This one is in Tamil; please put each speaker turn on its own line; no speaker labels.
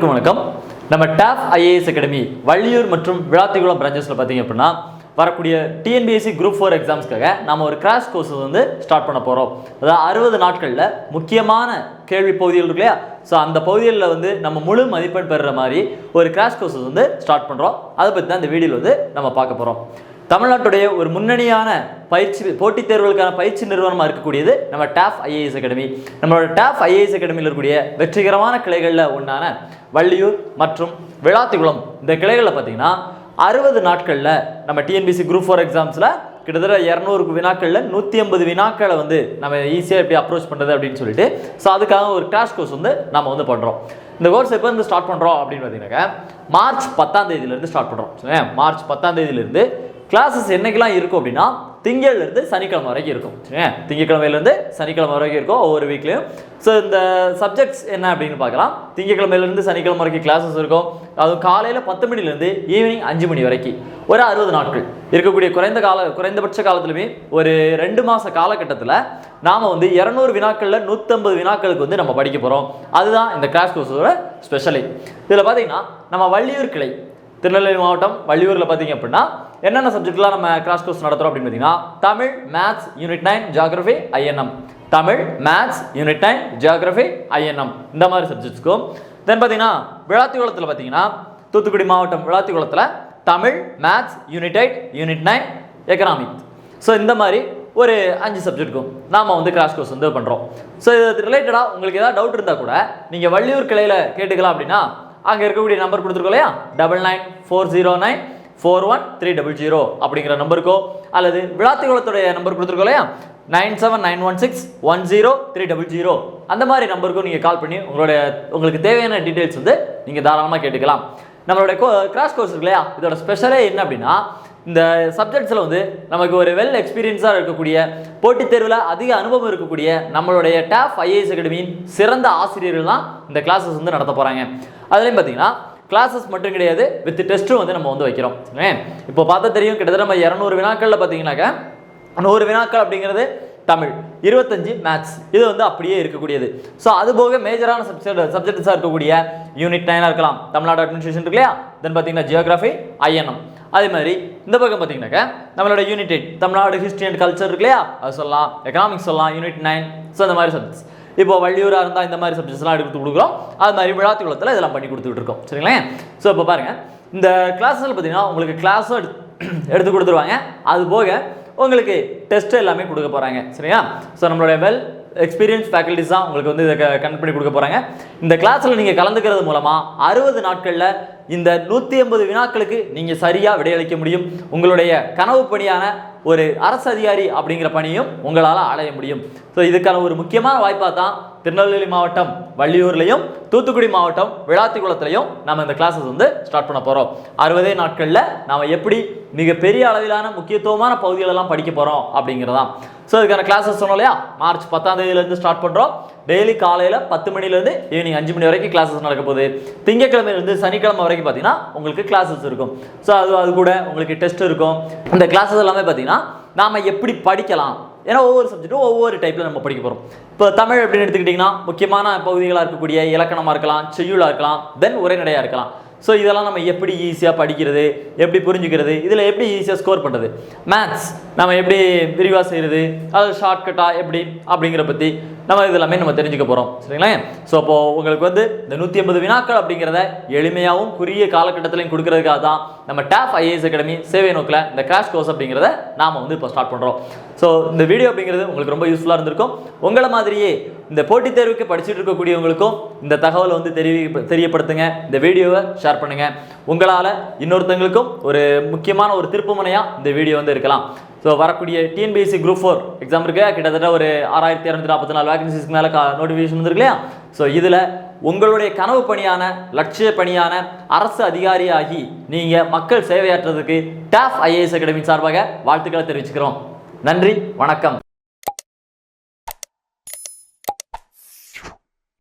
அனைவருக்கும் வணக்கம். நம்ம டாப் ஐஏஎஸ் அகாடமி வள்ளியூர் மற்றும் விளாத்திக்குளம் பிரான்ச்சஸ்ல பாத்தீங்க அப்படின்னா வரக்கூடிய டிஎன்பிஎஸ்சி குரூப் 4 எக்ஸாம்ஸ்க்காக நாம ஒரு கிராஷ் கோர்ஸ் வந்து ஸ்டார்ட் பண்ண போறோம். அதாவது 60 நாட்கள்ல முக்கியமான கேள்வி பகுதிகள் இருக்கு இல்லையா, ஸோ அந்த பகுதிகளில் வந்து நம்ம முழு மதிப்பெண் பெறுற மாதிரி ஒரு கிராஷ் கோர்ஸ் வந்து ஸ்டார்ட் பண்றோம். அதை பற்றி தான் இந்த வீடியோவில் வந்து நம்ம பார்க்க போறோம். தமிழ்நாட்டுடைய ஒரு முன்னணியான போட்டித் தேர்வுகளுக்கான பயிற்சி நிறுவனமாக இருக்கக்கூடியது நம்ம டாப் ஐஏஎஸ் அகாடமி. நம்மளோட டாப் ஐஏஎஸ் அகாடமியில் இருக்கக்கூடிய வெற்றிகரமான கிளைகளில் ஒன்றான வள்ளியூர் மற்றும் விளாத்திக்குளம் இந்த கிளைகளில் பார்த்தீங்கன்னா 60 நாட்களில் நம்ம டிஎன்பிஎஸ்சி குரூப் 4 எக்ஸாம்ஸில் கிட்டத்தட்ட 200 வினாக்களில் 150 வினாக்களை வந்து நம்ம ஈஸியாக எப்படி அப்ரோச் பண்ணுறது அப்படின்னு சொல்லிட்டு ஸோ அதுக்காக ஒரு கிராஷ் கோர்ஸ் வந்து நம்ம வந்து பண்ணுறோம். இந்த கோர்ஸ் எப்போ இருந்து ஸ்டார்ட் பண்ணுறோம் அப்படின்னு பார்த்தீங்கன்னாக்கா மார்ச் 10ஆம் தேதியிலேருந்து ஸ்டார்ட் பண்ணுறோம். மார்ச் 10ஆம் தேதியிலேருந்து கிளாஸஸ் என்னைக்கெல்லாம் இருக்கும் அப்படின்னா திங்கள்லேருந்து சனிக்கிழமை வரைக்கும் இருக்கும். திங்கக்கிழமையிலேருந்து சனிக்கிழமை வரைக்கும் இருக்கும் ஒவ்வொரு வீக்லையும். ஸோ இந்த சப்ஜெக்ட்ஸ் என்ன அப்படின்னு பார்க்கலாம். திங்கக்கிழமையிலேருந்து சனிக்கிழமை வரைக்கும் கிளாஸஸ் இருக்கும். அதுவும் காலையில் 10 மணிலேருந்து ஈவினிங் 5 மணி வரைக்கும் ஒரு 60 நாட்கள் இருக்கக்கூடிய குறைந்தபட்ச காலத்துலையுமே ஒரு 2 மாத காலகட்டத்தில் நாம் வந்து 200 வினாக்களில் 150 வினாக்களுக்கு வந்து நம்ம படிக்க போகிறோம். அதுதான் இந்த கிராஷ் கோர்ஸோட ஸ்பெஷலி. இதில் பார்த்தீங்கன்னா நம்ம வள்ளியூர் கிளை திருநெல்வேலி மாவட்டம் வள்ளியூரில் பார்த்தீங்க அப்படின்னா என்னென்ன சப்ஜெக்ட்லாம் நம்ம கிராஷ் கோர்ஸ் நடத்துகிறோம் அப்படின்னு பார்த்தீங்கன்னா Tamil, maths, unit 9, geography, INM. Tamil, maths, unit 9, geography, INM இந்த மாதிரி சப்ஜெக்ட்ஸ்க்கும். தென் பார்த்தீங்கன்னா விளாத்திக்குளத்தில் பார்த்தீங்கன்னா தூத்துக்குடி மாவட்டம் விளாத்திக்குளத்தில் Tamil, maths, unit 8, unit 9, economics. So இந்த மாதிரி ஒரு 5 சப்ஜெக்ட்டுக்கும் நாம் வந்து கிராஷ் கோர்ஸ் வந்து பண்ணுறோம். ஸோ இது ரிலேட்டடாக உங்களுக்கு ஏதாவது டவுட் இருந்தால் கூட நீங்கள் வள்ளியூர் கிளையில் கேட்டுக்கலாம். அப்படின்னா அங்கே இருக்கக்கூடிய நம்பர் கொடுத்துருக்கோம் இல்லையா, 9940941300 அப்படிங்கிற நம்பருக்கோ அல்லது விளாத்திக்குளத்துடைய நம்பர் கொடுத்துருக்கோம் இல்லையா 9791610300 அந்த மாதிரி நம்பருக்கும் நீங்கள் கால் பண்ணி உங்களுக்கு தேவையான டீட்டெயில்ஸ் வந்து நீங்கள் தாராளமாக கேட்டுக்கலாம். நம்மளுடைய கிராஷ் கோர்ஸ் இருக்கு இல்லையா, இதோட ஸ்பெஷலே என்ன அப்படின்னா இந்த சப்ஜெக்ட்ஸில் வந்து நமக்கு ஒரு வெல் எக்ஸ்பீரியன்ஸாக இருக்கக்கூடிய போட்டித் தேர்வில் அதிக அனுபவம் இருக்கக்கூடிய நம்மளுடைய டாப் ஐஏஎஸ் அகாடமியின் சிறந்த ஆசிரியர்கள் தான் இந்த கிளாஸஸ் வந்து நடத்த போகிறாங்க. அதுலேயும் பார்த்தீங்கன்னா கிளாஸஸ் மட்டும் கிடையாது, வித் டெஸ்ட்டும் வந்து நம்ம வந்து வைக்கிறோம். இப்போ பார்த்தா தெரியும், கிட்டத்தட்ட நம்ம 200 வினாக்களில் பார்த்தீங்கன்னாக்கா 100 வினாக்கள் அப்படிங்கிறது தமிழ், 25 மேத்ஸ், இது வந்து அப்படியே இருக்கக்கூடியது. ஸோ அது போக மேஜரான சப்ஜெக்ட்ஸாக இருக்கக்கூடிய யூனிட் 9 இருக்கலாம், தமிழ்நாடு அட்மினிஸ்ட்ரேஷன் இருக்கு இல்லையா, தென் பார்த்தீங்கன்னா ஜியோகிராஃபி, ஐஎன்எம். அதே மாதிரி இந்த பக்கம் பார்த்தீங்கன்னாக்கா நம்மளோட unit 8 Tamil Nadu history and culture இருக்கு இல்லையா, அது சொல்லலாம், எக்கனாமிக்ஸ் சொல்லலாம், யூனிட் 9. ஸோ இந்த மாதிரி சப்ஜெக்ட்ஸ் இப்போ வள்ளியூராக இருந்தால் இந்த மாதிரி சப்ஜெக்ட்ஸ்லாம் எடுத்து கொடுக்குறோம். அது மாதிரி விளாத்திக்குளத்தில் இதெல்லாம் பண்ணி கொடுத்துட்டு இருக்கோம். சரிங்களா? ஸோ இப்போ பாருங்கள், இந்த கிளாஸில் பார்த்தீங்கன்னா உங்களுக்கு கிளாஸும் எடுத்து கொடுத்துருவாங்க. அது போக உங்களுக்கு டெஸ்ட் எல்லாமே கொடுக்க போகிறாங்க. சரியா? ஸோ நம்மளுடைய வெல் எக்ஸ்பீரியன்ஸ் ஃபேக்கல்டிஸ் தான் உங்களுக்கு வந்து இதை கனெக்ட் பண்ணி கொடுக்க போகிறாங்க. இந்த கிளாஸில் நீங்கள் கலந்துக்கிறது மூலமாக 60 நாட்களில் இந்த 150 வினாக்களுக்கு நீங்கள் சரியாக விடையளிக்க முடியும். உங்களுடைய கனவு பணியான ஒரு அரசு அதிகாரி அப்படிங்கிற பணியும் உங்களால் அடைய முடியும். ஸோ இதுக்கான ஒரு முக்கியமான வாய்ப்பாக தான் திருநெல்வேலி மாவட்டம் வள்ளியூர்லையும் தூத்துக்குடி மாவட்டம் விளாத்திக்குளத்துலையும் நம்ம இந்த கிளாஸஸ் வந்து ஸ்டார்ட் பண்ண போகிறோம். 60 நாட்களில் நாம் எப்படி மிகப்பெரிய அளவிலான முக்கியத்துவமான பகுதிகளெல்லாம் படிக்க போகிறோம் அப்படிங்கிறதான். ஸோ இதுக்கான கிளாஸஸ் சொன்னோம் இல்லையா, மார்ச் 10ஆம் தேதியிலேருந்து ஸ்டார்ட் பண்ணுறோம். டெய்லி காலையில் 10 மணிலேருந்து ஈவினிங் 5 மணி வரைக்கும் கிளாஸஸ் நடக்க போகுது. திங்கக்கிழமையிலேருந்து சனிக்கிழமை வரைக்கும் பார்த்தீங்கன்னா உங்களுக்கு கிளாஸஸ் இருக்கும். ஸோ அது கூட உங்களுக்கு டெஸ்ட் இருக்கும். இந்த கிளாஸஸ் எல்லாமே பார்த்தீங்கன்னா நாம் எப்படி படிக்கலாம், ஏன்னா ஒவ்வொரு சப்ஜெக்ட்டும் ஒவ்வொரு டைப்பில் நம்ம படிக்க போகிறோம். இப்போ தமிழ் அப்படின்னு எடுத்துக்கிட்டிங்கன்னா முக்கியமான பகுதிகளாக இருக்கக்கூடிய இலக்கணமாக இருக்கலாம், செய்யுளாக இருக்கலாம், தென் உரைநடையாக இருக்கலாம். ஸோ இதெல்லாம் நம்ம எப்படி ஈஸியாக படிக்கிறது, எப்படி புரிஞ்சுக்கிறது, இதில் எப்படி ஈஸியாக ஸ்கோர் பண்ணுறது, மேத்ஸ் நம்ம எப்படி விரிவாக செய்கிறது, அது ஷார்ட்கட்டாக எப்படி அப்படிங்கிற பற்றி நம்ம இதெல்லாமே நம்ம தெரிஞ்சுக்க போகிறோம். சரிங்களா? ஸோ அப்போது உங்களுக்கு வந்து இந்த 150 வினாக்கள் அப்படிங்கிறத எளிமையாகவும் குறுகிய காலகட்டத்திலையும் கொடுக்கறதுக்காக தான் நம்ம டாப் ஐஏஎஸ் அகாடமி சேவை நோக்கில் இந்த கிராஷ் கோர்ஸ் அப்படிங்கிறத நாம் வந்து இப்போ ஸ்டார்ட் பண்ணுறோம். ஸோ இந்த வீடியோ அப்படிங்கிறது உங்களுக்கு ரொம்ப யூஸ்ஃபுல்லாக இருந்திருக்கும். உங்களை மாதிரியே இந்த போட்டித் தேர்வுக்கு படிச்சுட்டு இருக்கக்கூடியவங்களுக்கும் இந்த தகவலை வந்து தெரியப்படுத்துங்க. இந்த வீடியோவை ஷேர் பண்ணுங்கள். உங்களால் இன்னொருத்தங்களுக்கும் ஒரு முக்கியமான ஒரு திருப்புமுனையாக இந்த வீடியோ வந்து இருக்கலாம். ஸோ வரக்கூடிய டிஎன்பிஎஸ்சி குரூப் 4 எக்ஸாம் இருக்கு, கிட்டத்தட்ட ஒரு 6244 வேகன்சிஸ்க்கு மேலே நோட்டிஃபிகேஷன் வந்துருக்கு இல்லையா. ஸோ இதில் உங்களுடைய கனவு பணியான லட்சிய பணியான அரசு அதிகாரியாகி நீங்கள் மக்கள் சேவையாற்றுறதுக்கு டாப் ஐஏஎஸ் அகாடமி சார்பாக வாழ்த்துக்களை தெரிவிச்சுக்கிறோம். நன்றி, வணக்கம்.